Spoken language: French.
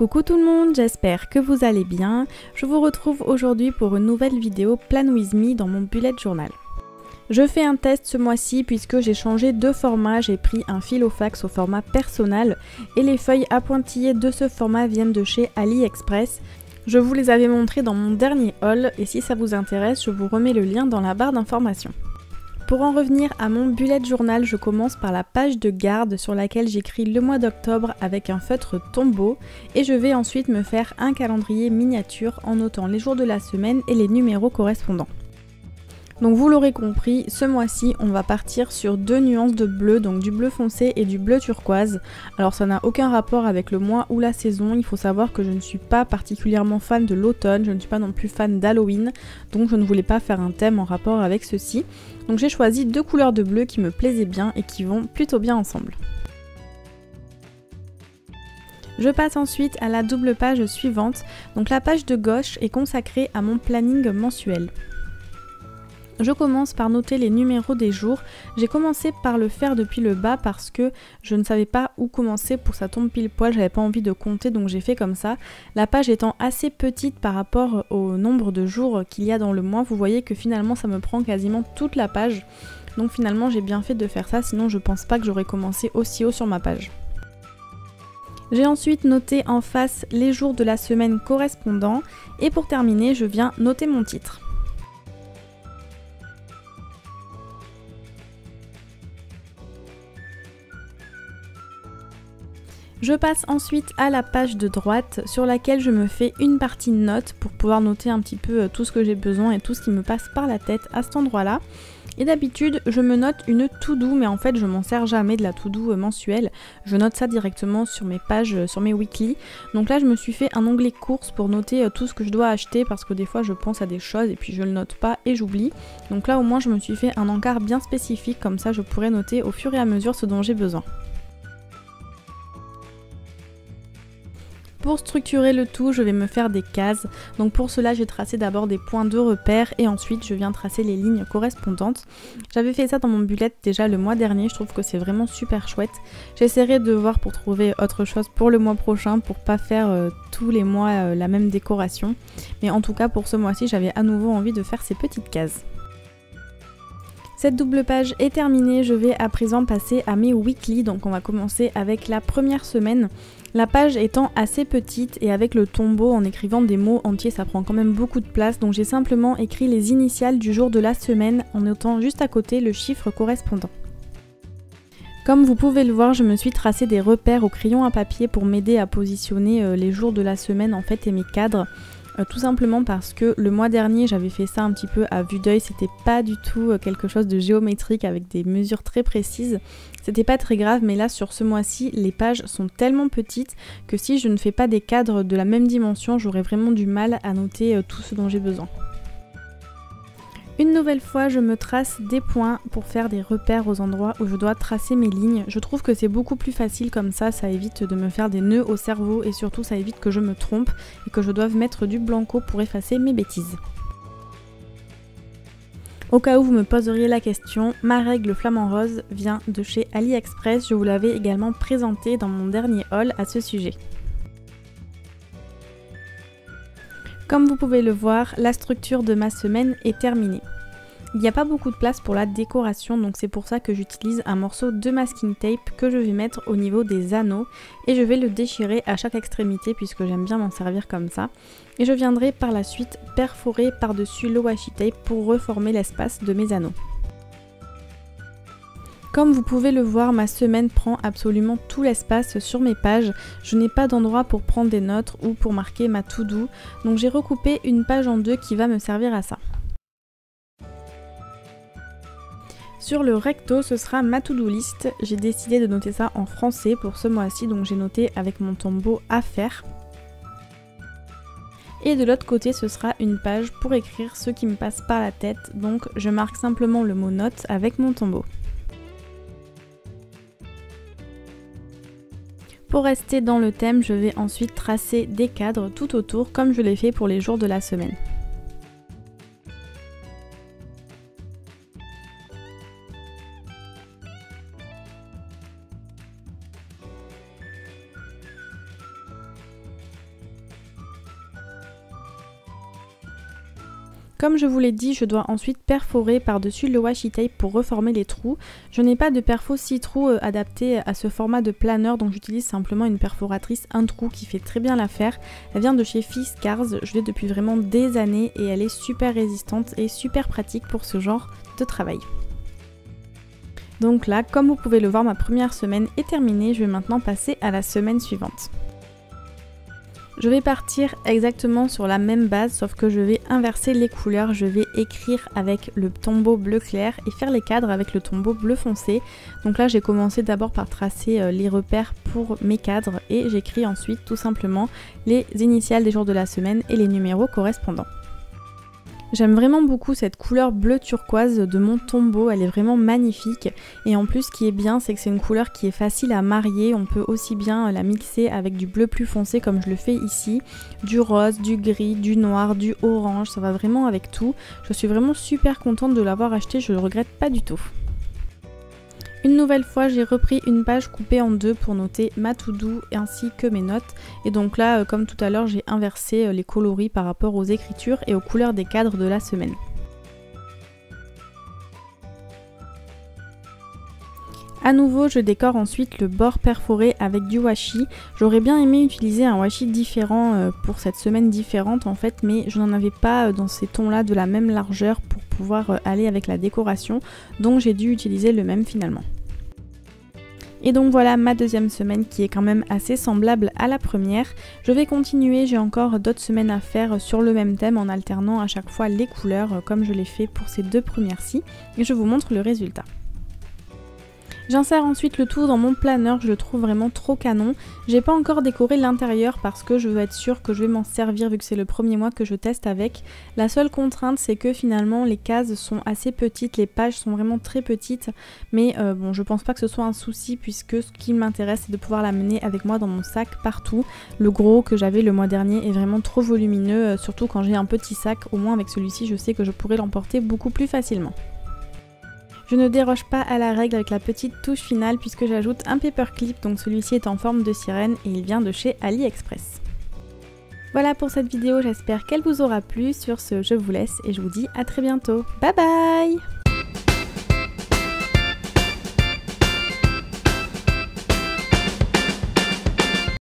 Coucou tout le monde, j'espère que vous allez bien. Je vous retrouve aujourd'hui pour une nouvelle vidéo Plan With Me dans mon bullet journal. Je fais un test ce mois-ci puisque j'ai changé de format, j'ai pris un Filofax au format personnel et les feuilles à pointillés de ce format viennent de chez AliExpress. Je vous les avais montrées dans mon dernier haul et si ça vous intéresse, je vous remets le lien dans la barre d'informations. Pour en revenir à mon bullet journal, je commence par la page de garde sur laquelle j'écris le mois d'octobre avec un feutre Tombow et je vais ensuite me faire un calendrier miniature en notant les jours de la semaine et les numéros correspondants. Donc vous l'aurez compris, ce mois-ci on va partir sur deux nuances de bleu, donc du bleu foncé et du bleu turquoise. Alors ça n'a aucun rapport avec le mois ou la saison, il faut savoir que je ne suis pas particulièrement fan de l'automne, je ne suis pas non plus fan d'Halloween, donc je ne voulais pas faire un thème en rapport avec ceci. Donc j'ai choisi deux couleurs de bleu qui me plaisaient bien et qui vont plutôt bien ensemble. Je passe ensuite à la double page suivante, donc la page de gauche est consacrée à mon planning mensuel. Je commence par noter les numéros des jours. J'ai commencé par le faire depuis le bas parce que je ne savais pas où commencer pour que ça tombe pile poil, j'avais pas envie de compter donc j'ai fait comme ça. La page étant assez petite par rapport au nombre de jours qu'il y a dans le mois, vous voyez que finalement ça me prend quasiment toute la page. Donc finalement j'ai bien fait de faire ça, sinon je pense pas que j'aurais commencé aussi haut sur ma page. J'ai ensuite noté en face les jours de la semaine correspondants et pour terminer je viens noter mon titre. Je passe ensuite à la page de droite sur laquelle je me fais une partie notes pour pouvoir noter un petit peu tout ce que j'ai besoin et tout ce qui me passe par la tête à cet endroit-là. Et d'habitude, je me note une to-do, mais en fait, je m'en sers jamais de la to-do mensuelle. Je note ça directement sur mes pages, sur mes weekly. Donc là, je me suis fait un onglet courses pour noter tout ce que je dois acheter parce que des fois, je pense à des choses et puis je le note pas et j'oublie. Donc là, au moins, je me suis fait un encart bien spécifique, comme ça, je pourrais noter au fur et à mesure ce dont j'ai besoin. Pour structurer le tout, je vais me faire des cases. Donc pour cela, j'ai tracé d'abord des points de repère et ensuite je viens tracer les lignes correspondantes. J'avais fait ça dans mon bullet déjà le mois dernier, je trouve que c'est vraiment super chouette. J'essaierai de voir pour trouver autre chose pour le mois prochain pour pas faire tous les mois la même décoration. Mais en tout cas pour ce mois-ci, j'avais à nouveau envie de faire ces petites cases. Cette double page est terminée, je vais à présent passer à mes weekly, donc on va commencer avec la première semaine. La page étant assez petite et avec le Tombow en écrivant des mots entiers ça prend quand même beaucoup de place, donc j'ai simplement écrit les initiales du jour de la semaine en notant juste à côté le chiffre correspondant. Comme vous pouvez le voir, je me suis tracé des repères au crayon à papier pour m'aider à positionner les jours de la semaine en fait et mes cadres. Tout simplement parce que le mois dernier j'avais fait ça un petit peu à vue d'œil, c'était pas du tout quelque chose de géométrique avec des mesures très précises, c'était pas très grave, mais là sur ce mois-ci les pages sont tellement petites que si je ne fais pas des cadres de la même dimension j'aurais vraiment du mal à noter tout ce dont j'ai besoin. Une nouvelle fois, je me trace des points pour faire des repères aux endroits où je dois tracer mes lignes. Je trouve que c'est beaucoup plus facile comme ça évite de me faire des nœuds au cerveau et surtout ça évite que je me trompe et que je doive mettre du blanco pour effacer mes bêtises. Au cas où vous me poseriez la question, ma règle flamant rose vient de chez AliExpress, je vous l'avais également présentée dans mon dernier haul à ce sujet. Comme vous pouvez le voir, la structure de ma semaine est terminée. Il n'y a pas beaucoup de place pour la décoration, donc c'est pour ça que j'utilise un morceau de masking tape que je vais mettre au niveau des anneaux et je vais le déchirer à chaque extrémité puisque j'aime bien m'en servir comme ça. Et je viendrai par la suite perforer par-dessus le washi tape pour reformer l'espace de mes anneaux. Comme vous pouvez le voir, ma semaine prend absolument tout l'espace sur mes pages. Je n'ai pas d'endroit pour prendre des notes ou pour marquer ma to-do, donc j'ai recoupé une page en deux qui va me servir à ça. Sur le recto, ce sera ma to-do list. J'ai décidé de noter ça en français pour ce mois-ci, donc j'ai noté avec mon Tombow à faire. Et de l'autre côté, ce sera une page pour écrire ce qui me passe par la tête, donc je marque simplement le mot note avec mon Tombow. Pour rester dans le thème, je vais ensuite tracer des cadres tout autour comme je l'ai fait pour les jours de la semaine. Comme je vous l'ai dit, je dois ensuite perforer par-dessus le washi tape pour reformer les trous. Je n'ai pas de perfo 6 trous adapté à ce format de planeur, donc j'utilise simplement une perforatrice 1 trou qui fait très bien l'affaire. Elle vient de chez Fiskars, je l'ai depuis vraiment des années et elle est super résistante et super pratique pour ce genre de travail. Donc là, comme vous pouvez le voir, ma première semaine est terminée, je vais maintenant passer à la semaine suivante. Je vais partir exactement sur la même base, sauf que je vais inverser les couleurs. Je vais écrire avec le tombeau bleu clair et faire les cadres avec le tombeau bleu foncé. Donc là, j'ai commencé d'abord par tracer les repères pour mes cadres et j'écris ensuite tout simplement les initiales des jours de la semaine et les numéros correspondants. J'aime vraiment beaucoup cette couleur bleu turquoise de mon tombeau, elle est vraiment magnifique et en plus ce qui est bien c'est que c'est une couleur qui est facile à marier, on peut aussi bien la mixer avec du bleu plus foncé comme je le fais ici, du rose, du gris, du noir, du orange, ça va vraiment avec tout. Je suis vraiment super contente de l'avoir acheté, je le regrette pas du tout. Une nouvelle fois, j'ai repris une page coupée en deux pour noter ma to-do ainsi que mes notes. Et donc là, comme tout à l'heure, j'ai inversé les coloris par rapport aux écritures et aux couleurs des cadres de la semaine. A nouveau, je décore ensuite le bord perforé avec du washi. J'aurais bien aimé utiliser un washi différent pour cette semaine différente en fait, mais je n'en avais pas dans ces tons-là de la même largeur pour pouvoir aller avec la décoration, donc j'ai dû utiliser le même finalement. Et donc voilà ma deuxième semaine qui est quand même assez semblable à la première. Je vais continuer, j'ai encore d'autres semaines à faire sur le même thème en alternant à chaque fois les couleurs comme je l'ai fait pour ces deux premières-ci et je vous montre le résultat. J'insère ensuite le tout dans mon planeur, je le trouve vraiment trop canon. J'ai pas encore décoré l'intérieur parce que je veux être sûre que je vais m'en servir vu que c'est le premier mois que je teste avec. La seule contrainte c'est que finalement les cases sont assez petites, les pages sont vraiment très petites. Mais bon, je pense pas que ce soit un souci puisque ce qui m'intéresse c'est de pouvoir l'amener avec moi dans mon sac partout. Le gros que j'avais le mois dernier est vraiment trop volumineux, surtout quand j'ai un petit sac. Au moins avec celui-ci je sais que je pourrais l'emporter beaucoup plus facilement. Je ne déroge pas à la règle avec la petite touche finale puisque j'ajoute un paperclip, donc celui-ci est en forme de sirène et il vient de chez AliExpress. Voilà pour cette vidéo, j'espère qu'elle vous aura plu. Sur ce, je vous laisse et je vous dis à très bientôt. Bye bye!